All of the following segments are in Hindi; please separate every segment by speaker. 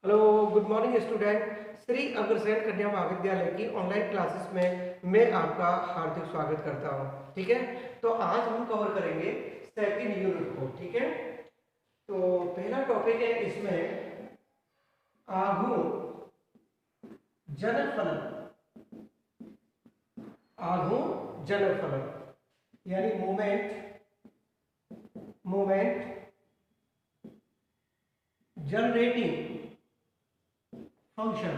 Speaker 1: Hello, good morning student. Shri Agrasen कन्या महाविद्यालय की ऑनलाइन क्लासेस में मैं आपका हार्दिक स्वागत करता हूं। ठीक है, तो आज हम कवर करेंगे सेकंड यूनिट को। ठीक है, तो पहला टॉपिक है इसमें आघूर्ण जनक फलन। आघूर्ण जनक फलन यानी मोमेंट जनरेटिंग फंक्शन।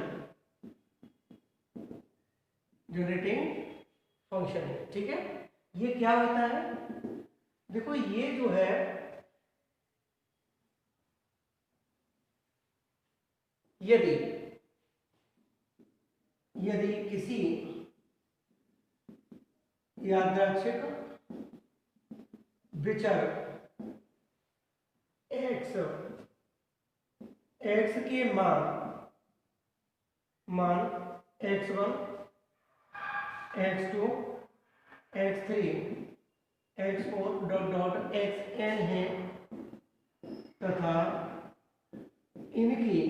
Speaker 1: ठीक है, ये क्या होता है? देखो, ये जो है यदि यदि किसी यादृच्छिक विचर x के मान x1 x2 x3 x4 dot dot xn है तथा इनकी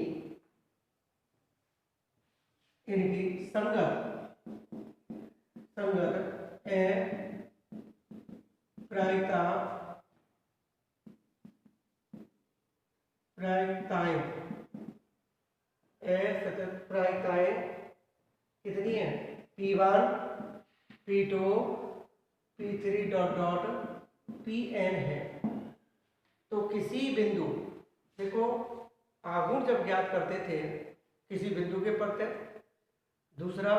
Speaker 1: संगत प्रायिकताएं कितनी है? P1 P2 P3 dot dot Pn है। तो किसी बिंदु, देखो, आघूर्ण जब ज्ञात करते थे किसी बिंदु के प्रत्यय, दूसरा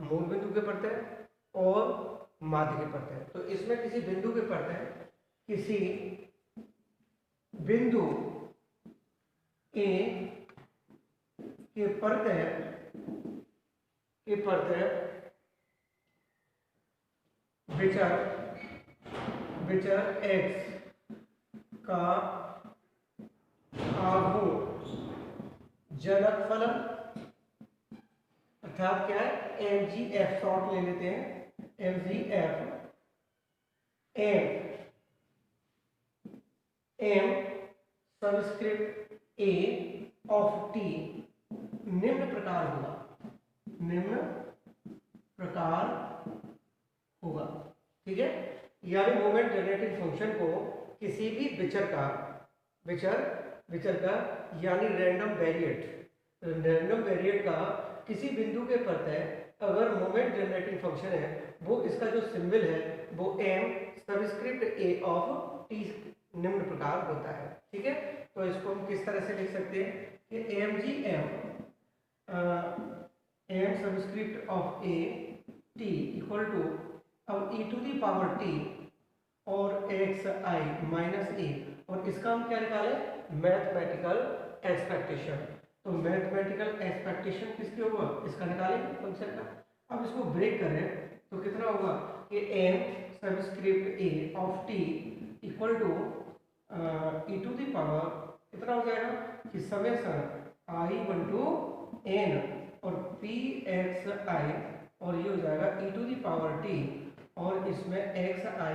Speaker 1: मूल बिंदु के प्रत्यय और माध्य के प्रत्यय। तो इसमें किसी बिंदु के प्रत्यय, किसी बिंदु ए के प्रत्यय विचर x का आघूर्ण जनक फलन, अर्थात क्या है? mgf शॉर्ट ले लेते हैं। mgf m subscript a of t निम्न प्रकार होगा। ठीक है, यानी मोमेंट जनरेटिंग फंक्शन को किसी भी विचर का यानी रैंडम वेरिएट का किसी बिंदु के प्रत्यय अगर मोमेंट जनरेटिंग फंक्शन है, वो इसका जो सिंबल है वो m subscript a of t निम्न प्रकार होता है। ठीक है, तो इसको हम किस तरह से लिख सकते हैं कि m subscript of a t equal to, अब e to the power t और xi माइनस a, और इसका हम क्या निकाले? Mathematical expectation. तो मैथमेटिकल एक्सपेक्टेशन किसके होगा? इसका निकालेंगे फंक्शन का। अब इसको ब्रेक करें तो कितना होगा कि m subscript a of t equal to e to the power कितना हो जाएगा कि समेशन i1 टू n और pxi, और ये हो जाएगा e to the power t और इसमें xi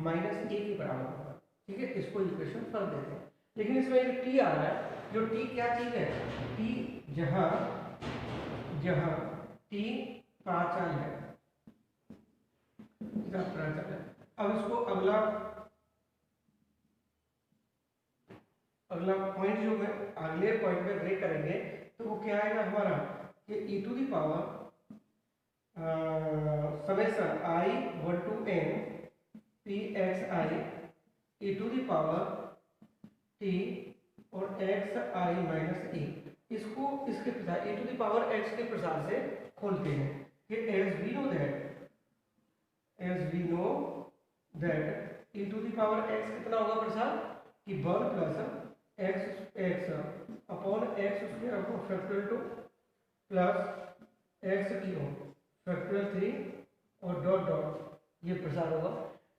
Speaker 1: माइनस a के बराबर होगा। ठीक है, इसको इक्वेशन कर देते हैं। लेकिन इसमें एक t आ रहा है, जो t क्या चीज है? t जहां t प्राचल है। अब इसको अगला पॉइंट जो मैं अगले पॉइंट में ब्रेक करेंगे तो वो क्या आएगा हमारा कि e to the power summation i1 to n pxi e to the power t और xi माइनस a। इसको इसके प्रसार e to the power x के प्रसार से खोलते हैं कि as we know that e to the power x कितना होगा प्रसार कि 1 plus x upon x square upon factorial 2 plus x cube factorial 3 और डॉट डॉट ये प्रसार होगा।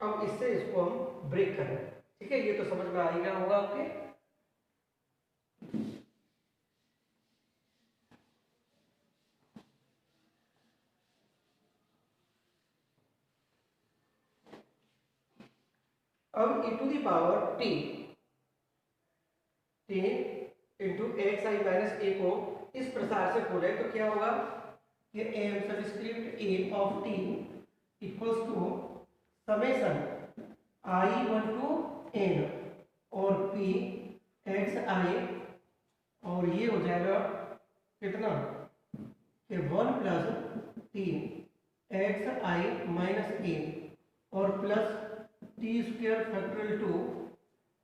Speaker 1: अब इससे इसको हम ब्रेक करें। ठीक है, ये तो समझ में आ ही गया होगा आपके। अब e to the power t into X I minus A को इस प्रकार से खोले तो क्या होगा, ये M subscript A of T equals to summation I one to N और पी एक्स आई, और ये हो जाएगा कितना कि 1 plus T X I minus A और प्लस टी स्क्वायर फैक्टोरियल 2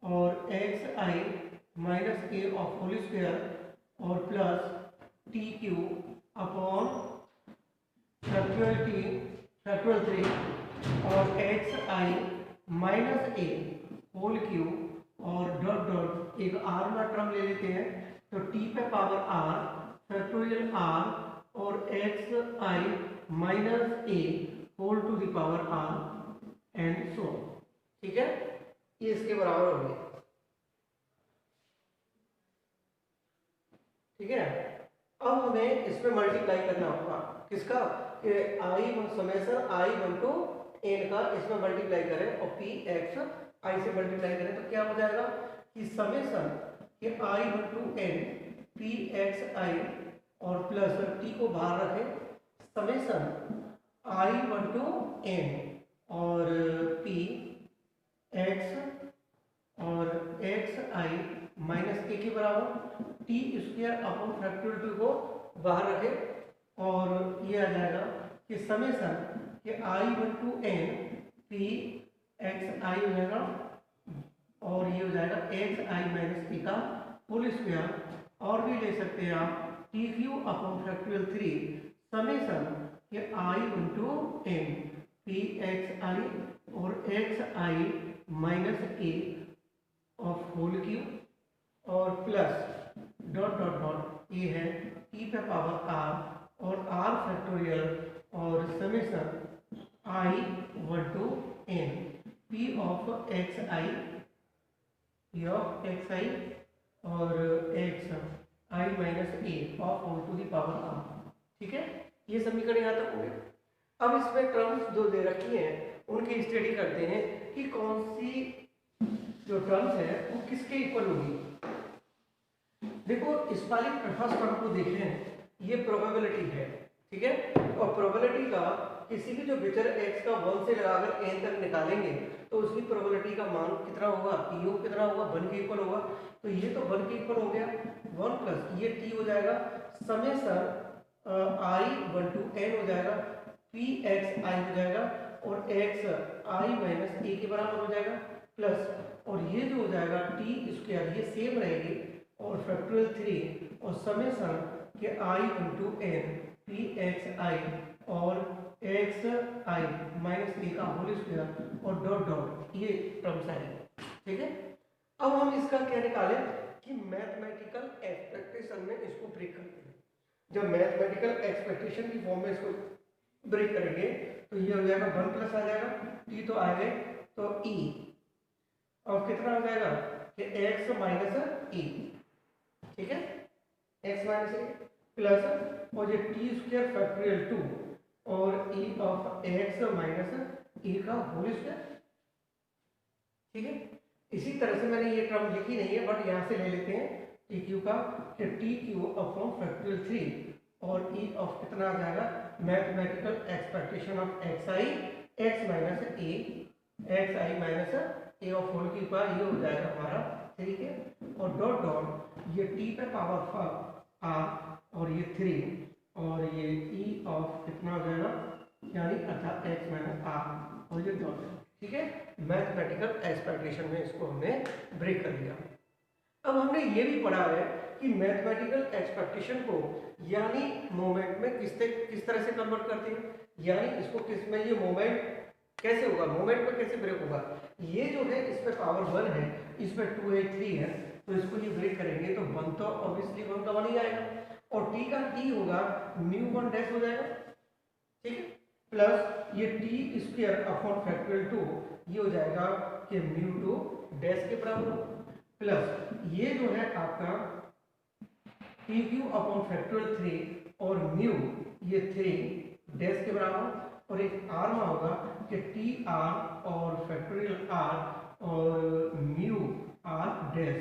Speaker 1: और X I minus A of whole square और plus T cube upon factorial T factorial 3 और X I minus A whole cube और डॉट डॉट एक आर में टर्म ले लेते हैं तो टी पे पावर आर फैक्टोरियल आर और X I minus A whole to the power R and so, ठीक है, ये इसके बराबर हो गया। ठीक है, अब हमें इसमें मल्टीप्लाई करना होगा किसका, कि I summation I one to N का इसमें मल्टीप्लाई करें और पी एक्स आई से मल्टीप्लाई करें तो क्या हो जाएगा कि समेशन कि I one to N P X I और प्लस टी को बाहर रखें, summation I one to N और पी एक्स और एक्स आई माइनस ए के बराबर टी स्क्वायर अपॉन फैक्टोरियल 2 को बाहर रखें और ये आ जाएगा कि समेशन कि I one to N P X I हो जाएगा और ये हो जाएगा एक्स आई माइनस ए का होल स्क्वायर, और भी ले सकते हैं आप T cube upon factorial 3 summation कि I one to N P X I और X I minus A of whole cube और प्लस डॉट डॉट डॉट ये है टी पे पावर आर और आर फैक्टोरियल और summation I one to N P of X I और X I minus A of whole to the power R. ठीक है, ये समीकरण यहाँ तक हो गए। अब इसमें टर्म्स जो दे रखी हैं उनकी स्टडी करते हैं कि कौन सी जो टर्म्स है वो किसके इक्वल होगी। देखो इस वाली फर्स्ट टर्म को देखें, ये प्रोबेबिलिटी है, ठीक है, और प्रोबेबिलिटी का किसी भी जो विचर x का 1 से लगाकर n तक निकालेंगे तो उसकी प्रोबेबिलिटी का मान कितना होगा, यू कितना होगा, 1 के इक्वल होगा। तो ये तो 1 के इक्वल हो गया, 1 प्लस ये t हो जाएगा summation I one to N हो जाएगा, पी एक्स आई हो जाएगा और एक्स आई माइनस ए के बराबर हो जाएगा प्लस, और ये जो हो जाएगा टी स्क्वायर ये सेम रहेगी और फैक्टोरियल 3 और समेशन के I one to N P X I और एक्स आई माइनस ए का होल स्क्वायर और डॉट डॉट ये टर्म्स आएंगे। ठीक है, अब हम इसका क्या निकालें कि मैथमेटिकल एक्सपेक्टेशन में इसको ब्रेक करते हैं। जब मैथमेटिकल एक्सपेक्टेशन की फॉर्म में इसको ब्रेक करेंगे तो ये हो जाएगा 1 प्लस आ जाएगा, टी तो आ गए तो ई और कितना हो जाएगा कि एक्स माइनस ई, ठीक है, एक्स माइनस ए प्लस और ये टी स्क्वायर फैक्टोरियल 2 और ई ऑफ एक्स माइनस ए का होल स्क्वायर। ठीक है, इसी तरह से मैंने ये टर्म लिखी नहीं है बट यहाँ से ले लेते हैं टी क्यू का कि टी क्यू अपॉन फैक्टोरियल 3 और ई ऑफ कितना आ जाएगा mathematical expectation of X I X minus A X I minus A of whole cube का ये हो जाएगा हमारा, ठीक है, और डॉट डॉट ये टी पे पावर आर और ये 3 और ये ई ऑफ कितना हो जाएगा यानी अर्थात एक्स माइनस आर और ये डॉट। ठीक है, मैथमेटिकल एक्सपेक्टेशन में इसको हमने ब्रेक कर दिया। अब हमने ये भी पढ़ा है कि मैथमेटिकल एक्सपेक्टेशन को यानी मोमेंट में किस तरह से कन्वर्ट करते हैं, यानी इसको किस में ये मोमेंट कैसे होगा, मोमेंट में कैसे ब्रेक होगा। ये जो है इस पे पावर 1 है, इस पे 2 है 3 है, तो इसको ये ब्रेक करेंगे तो 1 तो ऑब्वियसली 1 का 1 ही आएगा और टी का टी होगा म्यू 1 डैश हो जाएगा, ठीक है, प्लस ये टी स्क्वायर अपॉन फैक्टोरियल 2 ये हो जाएगा कि म्यू 2 डैश के बराबर होगा, प्लस ये जो है आपका टी क्यू अपॉन फैक्टोरियल 3 और म्यू ये 3 डैश के बराबर और एक आर में होगा कि टी आर और फैक्टोरियल आर और म्यू आर डैश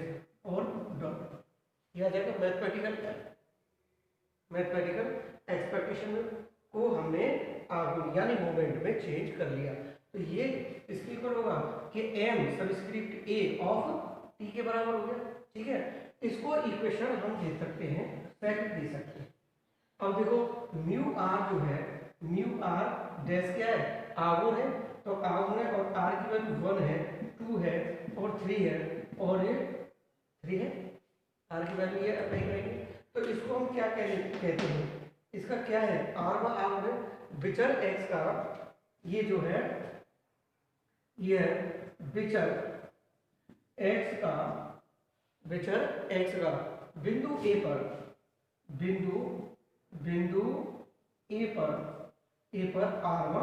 Speaker 1: और डॉट। ये आ जाएगा मैथमेटिकल एक्सपेक्टेशन को हमने आगुन यानी मोमेंट में चेंज कर लिया। तो ये इसके इक्वल होगा कि m subscript a of t के बराबर हो गया। ठीक है, इसको इक्वेशन हम दे सकते हैं, सेट दे सकते हैं। अब देखो म्यू r जो है, म्यू r डैश क्या है, आगुन है, तो आगुन है और r की वैल्यू 1 है, 2 है और 3 है, और ये 3 है, r की वैल्यू ये अप्लाई करेंगे। तो इसको हम क्या कहते हैं, इसका क्या है, r व r है, विचर x का, ये जो है ये विचर x का, विचर x का बिंदु a पर, बिंदु a पर आरवा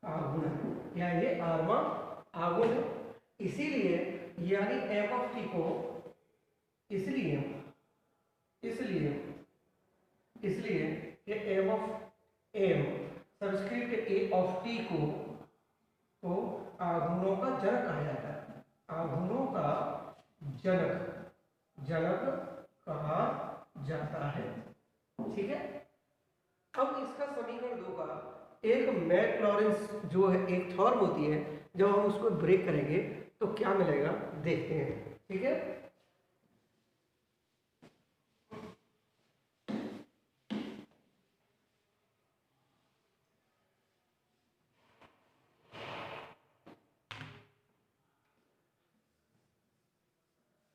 Speaker 1: आगुण है, या ये आरवा आगुण है। इसीलिए यानी f ऑफ t को, इसलिए कि m of m subscript a of t को आगुणों का जनक कहा जाता है, आगुणों का जनक कहा जाता है। ठीक है, अब इसका समीकरण 2 का एक मैकलॉरेंस जो है एक थ्योरम होती है, जब हम उसको ब्रेक करेंगे तो क्या मिलेगा देखते हैं। ठीक है,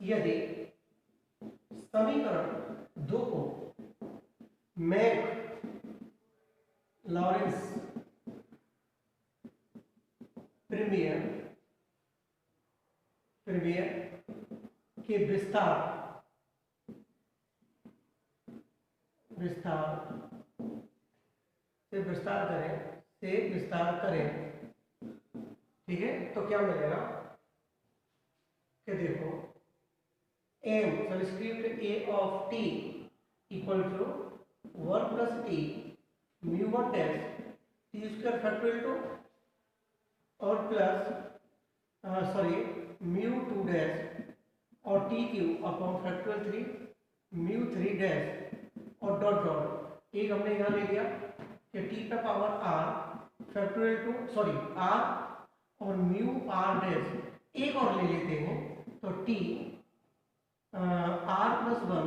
Speaker 1: यदि समीकरण 2 को मैक लॉरेंस प्रीमियर के विस्तार करें, ठीक है, तो क्या मिलेगा कि देखो m subscript a of t equal to 1 plus t mu 1 dash t square factorial two और प्लस म्यू 2 डैश और t cube upon factorial 3 mu 3 dash और डॉट डॉट एक हमने यहाँ ले लिया कि t का power r factorial to r और म्यू r डैश एक और ले लेते हैं, तो t r प्लस 1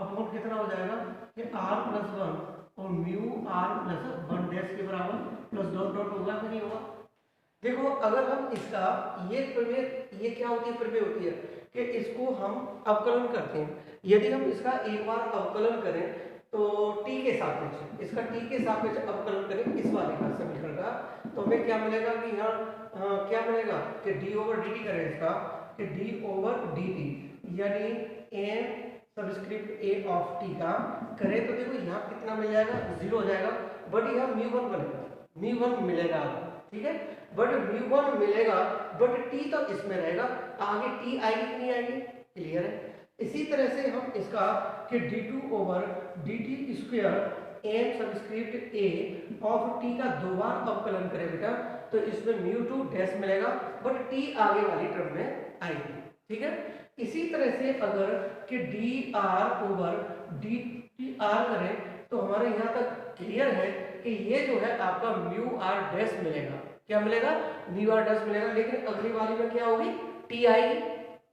Speaker 1: अपॉन कितना हो जाएगा कि r प्लस 1 और म्यू r प्लस 1 डैश के बराबर प्लस डॉट डॉट होगा कि नहीं होगा। देखो अगर हम इसका ये क्या होती है, प्रमेय होती है कि इसको हम अवकलन करते हैं। यदि हम इसका एक बार अवकलन करें तो t के सापेक्ष, इसका t के सापेक्ष अवकलन करें इस वाले का समीकरण का, तो हमें क्या मिलेगा कि यहाँ क्या मिलेगा कि d ओवर dt करें इसका कि d ओवर dt यानी m subscript a of t का करें तो देखो यहाँ कितना मिल जाएगा, 0 हो जाएगा, बट यहाँ μ1 बनेगा, μ1 मिलेगा। ठीक है, बट μ1 मिलेगा, बट t तो इसमें रहेगा, आगे t आएगी कि नहीं आएगी, क्लियर है। इसी तरह से हम इसका कि d2 over dt square m subscript a of t का 2 बार अवकलन करें बेटा, तो इसमें μ2 डैश मिलेगा, बट t आगे वाली टर्म में आएगी। ठीक है, इसी तरह से अगर कि dr ओवर dtr करें तो हमारे यहाँ तक क्लियर है कि ये जो है आपका म्यू r डैश मिलेगा, क्या मिलेगा, म्यू r डैश मिलेगा, लेकिन अगली वाली में क्या होगी, t आएगी,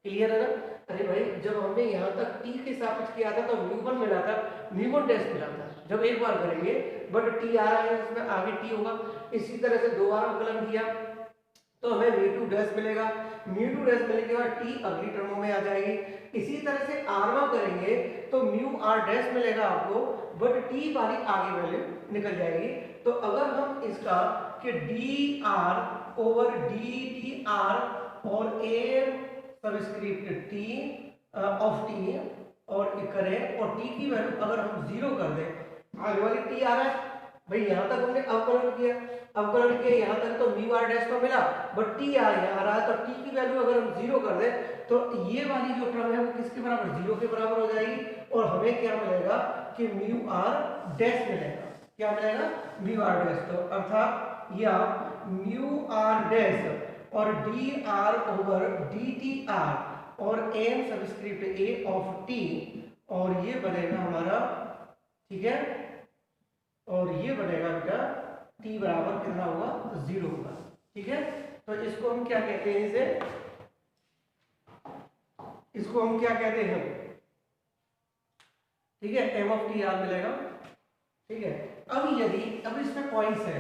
Speaker 1: क्लियर है ना। अरे भाई जब हमने यहाँ तक t के सापेक्ष किया था तो μ1 मिला था, μ1 डैश मिला था, जब एक बार करेंगे बट t आ रहा है इसमें आगे t होगा। इसी तरह से 2 बार अवकलन किया तो हमें μ2 डैश मिलेगा, μ2 डैश मिलने के बाद t अगली टर्मों में आ जाएगी। इसी तरह से r1 करेंगे तो म्यू r डैश मिलेगा आपको, बट t वाली आगे वैल्यू निकल जाएगी। तो अगर हम इसका कि dr ओवर dtr और a subscript t of t और करें और t की वैल्यू अगर हम 0 कर दें, आगे वाली t आ रहा है भाई, यहाँ तक हमने अवकलन किया यहाँ तक तो म्यू r डैश तो मिला, बट t आ रहा है, तो t की वैल्यू अगर हम 0 कर दें तो ये वाली जो टर्म है वो किसके बराबर, 0 के बराबर हो जाएगी, और हमें क्या मिलेगा कि म्यू r डैश मिलेगा, क्या मिलेगा, म्यू r डैश। तो अर्थात ये आप म्यू r डैश और D R over D T R और M subscript A of T, और ये बनेगा हमारा, ठीक है, और ये बनेगा बेटा टी बराबर कितना होगा, 0 होगा, ठीक है। तो इसको हम क्या कहते हैं, इसको हम क्या कहते हैं, ठीक है, एम ऑफ टी आर मिलेगा, ठीक है। अब इसमें पॉइंट्स है,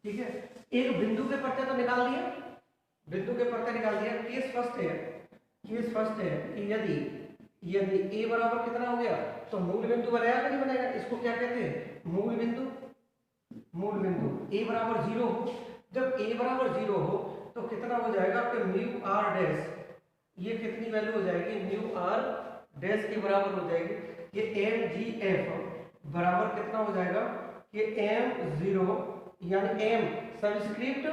Speaker 1: ठीक है, एक बिंदु के प्रत्यय तो निकाल दिया, बिंदु के प्रत्यय निकाल दिया। केस फर्स्ट है कि यदि ए बराबर कितना हो गया तो मूल बिंदु बनेगा कि नहीं बनेगा, इसको क्या कहते हैं, मूल बिंदु। ए बराबर 0 हो, जब ए बराबर 0 हो तो कितना हो जाएगा कि म्यू आर डैश, ये कितनी वैल्यू हो जाएगी, म्यू आर डैश के बराबर हो जाएगी। ये एम जी एफ बराबर कितना हो जाएगा कि एम 0 यानी एम सबस्क्रिप्ट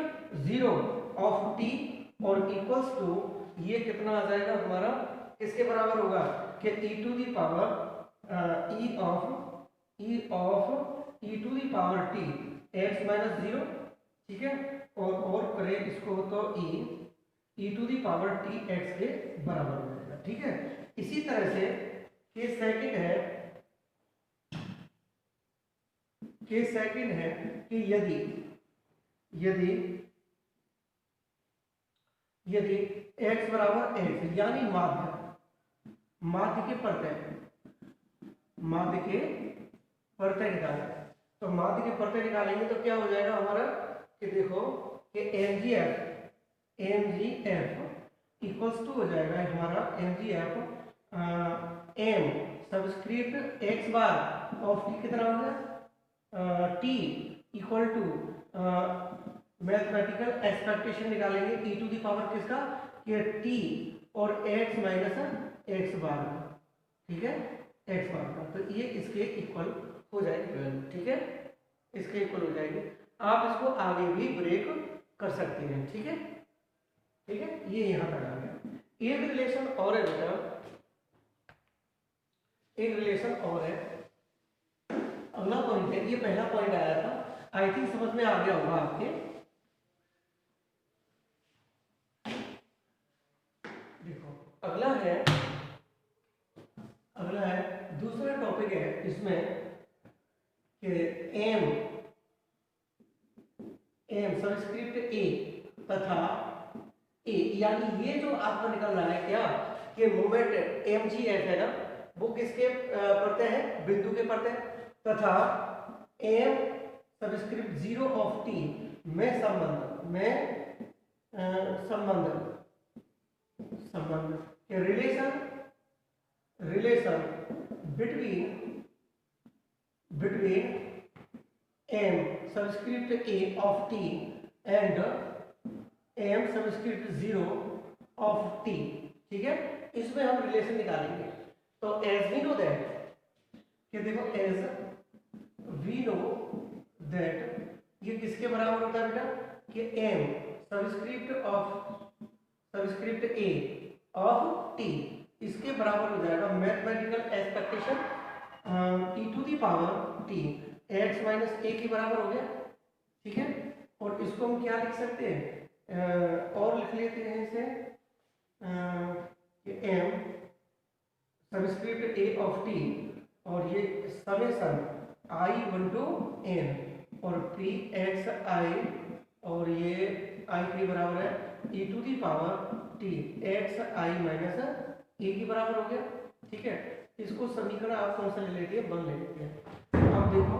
Speaker 1: 0 ऑफ टी और इक्वल्स टू, ये कितना आ जाएगा हमारा, किसके बराबर होगा कि e to the power e to the power t x minus 0, ठीक है, और करें इसको तो e to the power t x के बराबर हो जाएगा, ठीक है। इसी तरह से केस सेकंड है कि यदि x बराबर x यानी माध्य के प्रत्यय निकालना, तो माध्य के प्रत्यय निकालेंगे तो क्या हो जाएगा हमारा कि देखो कि M G F equals to हो जाएगा हमारा M G F M subscript X bar of T कितना हो गया, T equal to mathematical expectation निकालेंगे ई टू दी पावर किसका, कि टी और x माइनस एक्स बार, ठीक है, एक्स बार का, तो ये इसके इक्वल हो जाएगी, ठीक है, इसके इक्वल हो जाएगी। आप इसको आगे भी ब्रेक कर सकते हैं, ठीक है, ये यहां तक आ गया। एक रिलेशन और है बेटा, एक रिलेशन और है, अगला पॉइंट है, ये पहला पॉइंट आया था, आई थिंक समझ में आ गया होगा आपके। देखो अगला है दूसरा टॉपिक है इसमें कि एम सबस्क्रिप्ट ए तथा ए, यानी ये जो आपका निकल रहा है क्या कि मोमेंट एम जी एफ है ना, वो किसके प्रत्यय है, बिंदु के प्रत्यय, तथा एम सबस्क्रिप्ट 0 ऑफ टी में संबंध relation between M subscript A of T and M subscript 0 of T, ठीक है, इसमें हम रिलेशन निकालेंगे। तो एज वी नो दैट, कि देखो एज वी नो दैट ये किसके बराबर होता है बेटा, कि M subscript A of T, इसके बराबर हो जाएगा mathematical expectation E to the power T X minus A के बराबर हो गया, ठीक है। और इसको हम क्या लिख सकते हैं, और लिख लेते हैं इसे कि M subscript A of T और ये समेशन i1 टू n और पी एक्स आई, और ये आई के बराबर है e to the power T X I minus A के बराबर हो गया, ठीक है। इसको समीकरण आप कौन सा ले लेते हैं, 1 ले लेते हैं। अब देखो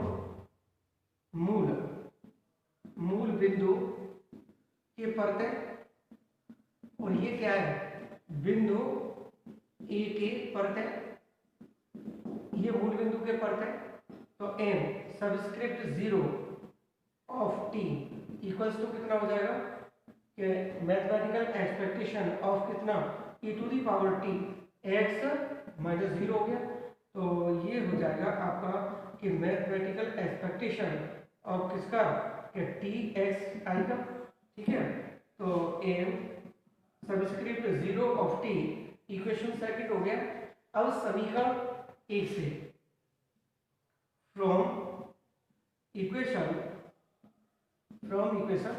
Speaker 1: मूल बिंदु के प्रत्यय, और ये क्या है, बिंदु ए के प्रत्यय, ये मूल बिंदु के प्रत्यय, तो m subscript 0 of T equals to कितना हो जाएगा कि मैथमेटिकल एक्सपेक्टेशन ऑफ कितना e to the power T x minus 0 हो गया, तो ये हो जाएगा आपका कि मैथमेटिकल एक्सपेक्टेशन ऑफ किसका, कि टी एक्स आई का, ठीक है। तो m subscript 0 of T equation second हो गया। अब समीकरण 1 से फ्रॉम इक्वेशन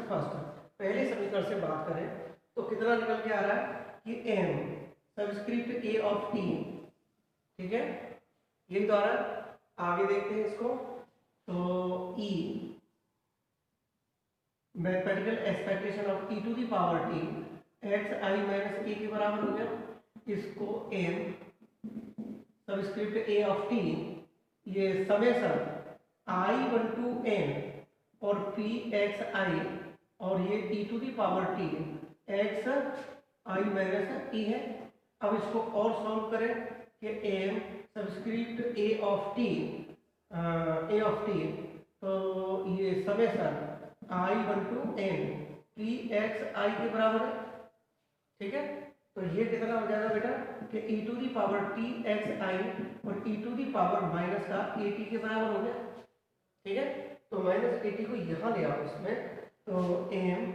Speaker 1: फर्स्ट, पहले समीकरण से बात करें तो कितना निकल के आ रहा है कि m subscript a of t, ठीक है, यही तो आ रहा है। आगे देखते हैं इसको, तो e mathematical expectation of e to the power t x i minus a के बराबर हो गया। इसको m subscript a of t, ये समेशन i1 टू n और p x i, और ये e to the power t x i minus e है। अब इसको और सॉल्व करें कि m subscript a of t, तो ये summation i1 to n p x i के बराबर है, ठीक है। तो ये कितना हो जाएगा बेटा कि e to the power t x i और e to the power minus का a t के बराबर हो गया, ठीक है। तो माइनस a t को यहाँ ले आओ इसमें, तो m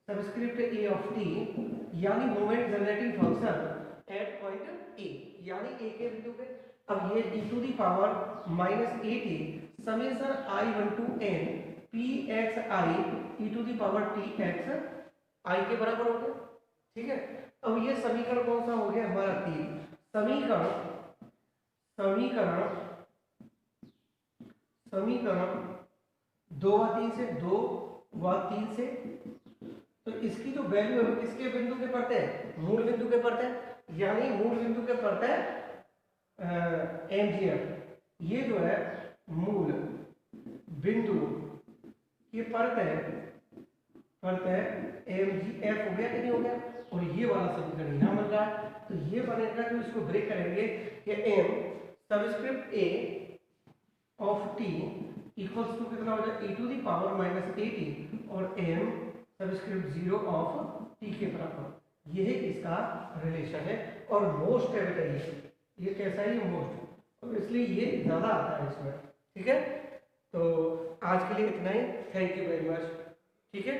Speaker 1: subscript a of t यानी moment generating function at point a, यानी a के बिंदु पे। अब ये e to the power minus a t summation i1 to n p x i e to the power t x i के बराबर हो गया, ठीक है। अब ये समीकरण कौन सा हो गया हमारा 3, समीकरण समीकरण समीकरण 2 व 3 से, 2 व 3 से, तो इसकी जो वैल्यू है किसके बिंदु के पड़ते हैं, मूल बिंदु के पड़ते हैं, यानी मूल बिंदु के पड़ते हैं एमजीएफ। ये जो है मूल बिंदु के पड़ते हैं एमजीएफ हो गया कि नहीं हो गया, और ये वाला समीकरण यहाँ मिल रहा है। तो ये बनेगा कि इसको ब्रेक करेंगे कि m subscript a of t equals to कितना हो जाए e to the power minus a t और m सबस्क्रिप्ट 0 ऑफ t के बराबर। ये इसका रिलेशन है और मोस्ट है बेटा, ये कैसा है, ये मोस्ट, और इसलिए ये ज़्यादा आता है इसमें, ठीक है। तो आज के लिए इतना ही, थैंक यू वेरी मच, ठीक है।